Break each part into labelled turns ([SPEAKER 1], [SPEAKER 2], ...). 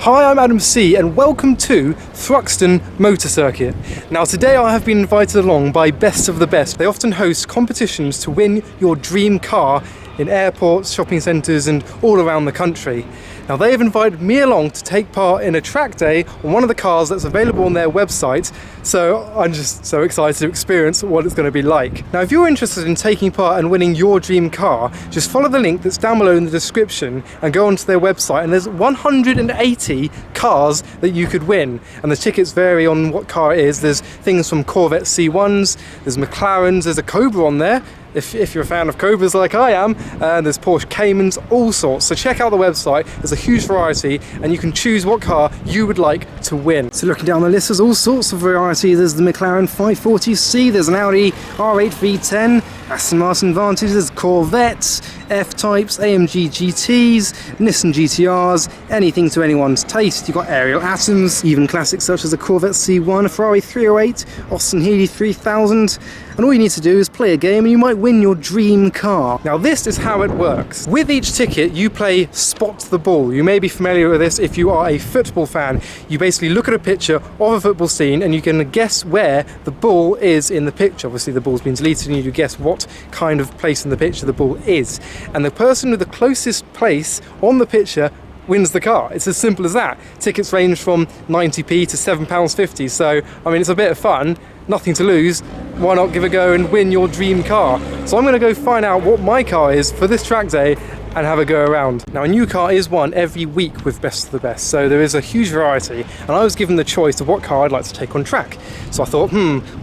[SPEAKER 1] Hi, I'm Adam C and welcome to Thruxton Motor Circuit. Now today I have been invited along by Best of the Best. They often host competitions to win your dream car in airports, shopping centres and all around the country. Now they have invited me along to take part in a track day on one of the cars that's available on their website, so I'm just so excited to experience what it's going to be like. Now if you're interested in taking part and winning your dream car, just follow the link that's down below in the description and go onto their website, and there's 180 cars that you could win, and the tickets vary on what car it is. There's things from Corvette C1s, there's McLarens, there's a Cobra on there, if you're a fan of Cobras like I am, and there's Porsche Caymans, all sorts. So check out the website, there's a huge variety and you can choose what car you would like to win. So looking down the list, there's all sorts of variety. There's the McLaren 540C, there's an Audi R8 V10, Aston Martin Vantage, there's Corvettes, F-Types, AMG GTs, Nissan GTRs, anything to anyone's taste. You've got Ariel Atoms, even classics such as a Corvette C1, a Ferrari 308, Austin Healey 3000, and all you need to do is play a game and you might win your dream car. Now this is how it works. With each ticket you play Spot the Ball. You may be familiar with this if you are a football fan. You basically look at a picture of a football scene and you can guess where the ball is in the picture. Obviously the ball's been deleted and you guess what kind of place in the picture the ball is. And the person with the closest place on the picture wins the car. It's as simple as that. Tickets range from 90p to £7.50, so I mean it's a bit of fun, nothing to lose. Why not give a go and win your dream car? So I'm going to go find out what my car is for this track day and have a go around. Now a new car is won every week with Best of the Best, so there is a huge variety, and I was given the choice of what car I'd like to take on track. So I thought,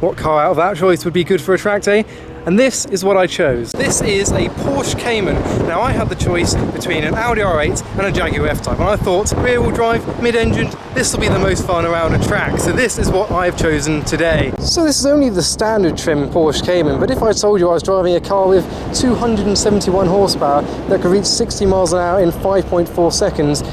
[SPEAKER 1] what car out of that choice would be good for a track day? And this is what I chose. This is a Porsche Cayman. Now I had the choice between an Audi R8 and a Jaguar F-Type, and I thought rear wheel drive, mid-engined, this will be the most fun around a track. So this is what I've chosen today. So this is only the standard trim Porsche Cayman, but if I told you I was driving a car with 271 horsepower that could reach 60 miles an hour in 5.4 seconds,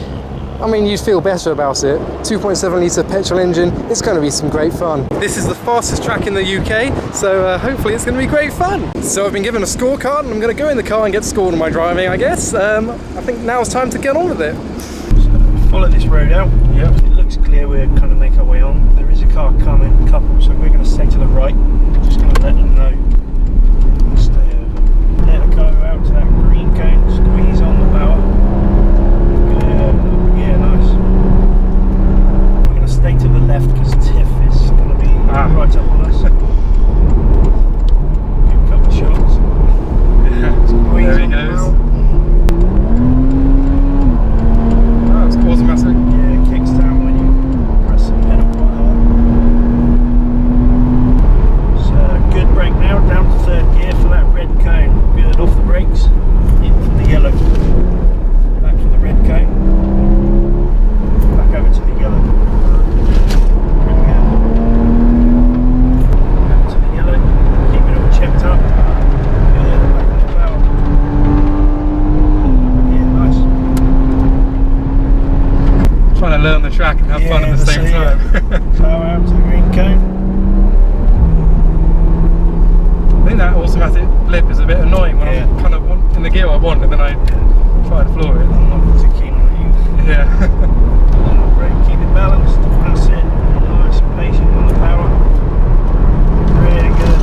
[SPEAKER 1] I mean, you'd feel better about it. 2.7 litre petrol engine, it's going to be some great fun. This is the fastest track in the UK, so hopefully it's going to be great fun. So I've been given a scorecard and I'm going to go in the car and get scored on my driving, I guess. I think now it's time to get on with it.
[SPEAKER 2] So follow this road out. Yep. It looks clear, we're kind of make our way on. There is a car coming, a couple, so we're going to stay to the right. Just going to let them know. Stay over. Let the car go out to that green cone, squeeze on the power. Stay to the left because TIFF is going to be right up on us. Give a couple of shots. Yeah, there he goes.
[SPEAKER 1] Oh, it's automatic.
[SPEAKER 2] Yeah, it kicks down when you press the pedal quite hard. So good brake now, down to third gear for that red cone. Good, off the brakes, in for the yellow. Back to the red cone. Back over to the yellow.
[SPEAKER 1] Trying to learn the track and have fun at the same time.
[SPEAKER 2] Power out to the green cone.
[SPEAKER 1] I think that automatic blip is a bit annoying when I'm kind of in the gear I want and then I try to floor it.
[SPEAKER 2] I'm not too keen on you.
[SPEAKER 1] Yeah.
[SPEAKER 2] On the brake, keep it balanced. That's it. Nice and patient on the power. Really good.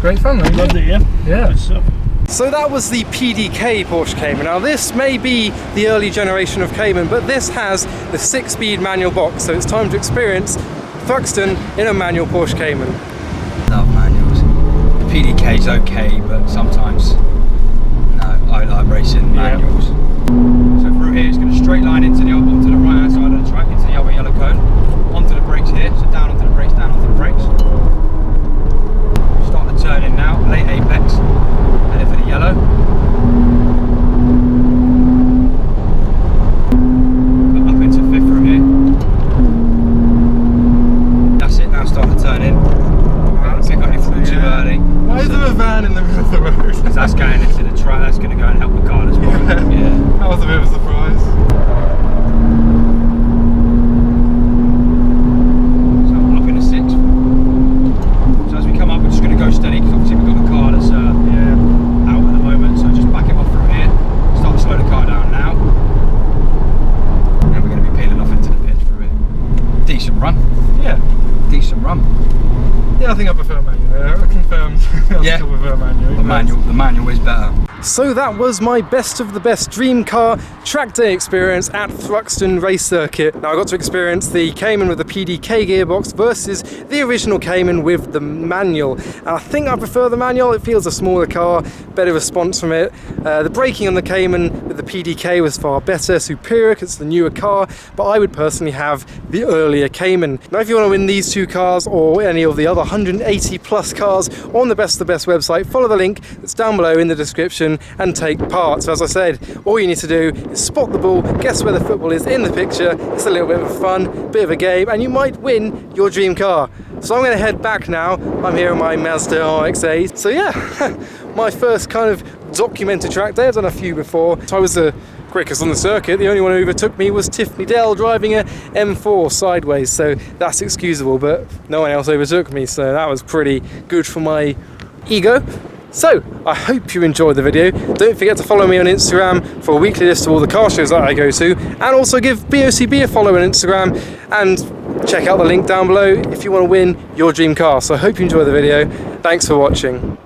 [SPEAKER 1] Great fun, really.
[SPEAKER 2] Loved it, yeah?
[SPEAKER 1] Yeah.
[SPEAKER 2] Good stuff.
[SPEAKER 1] So that was the PDK Porsche Cayman. Now this may be the early generation of Cayman, but this has the 6-speed manual box, so it's time to experience Thruxton in a manual Porsche Cayman.
[SPEAKER 3] Love manuals. The PDK's okay, but sometimes, no, I like racing manuals. So through here, it's going to straight line into the right hand side of the track, into the other yellow cone, onto the brakes here, so down onto the brakes, down onto the brakes.
[SPEAKER 1] Yeah, I think I prefer manual. I confirmed. I still prefer manual.
[SPEAKER 3] The manual is better.
[SPEAKER 1] So that was my best of the best dream car track day experience at Thruxton Race Circuit. Now I got to experience the Cayman with the PDK gearbox versus the original Cayman with the manual. And I think I prefer the manual. It feels a smaller car, better response from it. The braking on the Cayman with the PDK was far better, superior, because it's the newer car, but I would personally have the earlier Cayman. Now if you want to win these two cars or any of the other 180 plus cars on the Best of the Best website, follow the link that's down below in the description and take part. So as I said, all you need to do is spot the ball, guess where the football is in the picture. It's a little bit of fun, bit of a game, and you might win your dream car. So I'm going to head back now. I'm here in my Mazda RX-8. So yeah, my first kind of documented track day. I've done a few before. So I was the quickest on the circuit. The only one who overtook me was TIFF NEEDEL driving a M4 sideways, so that's excusable, but no one else overtook me, so that was pretty good for my ego. So, I hope you enjoyed the video. Don't forget to follow me on Instagram for a weekly list of all the car shows that I go to, and also give BOTB a follow on Instagram, and check out the link down below if you want to win your dream car. So I hope you enjoy the video. Thanks for watching.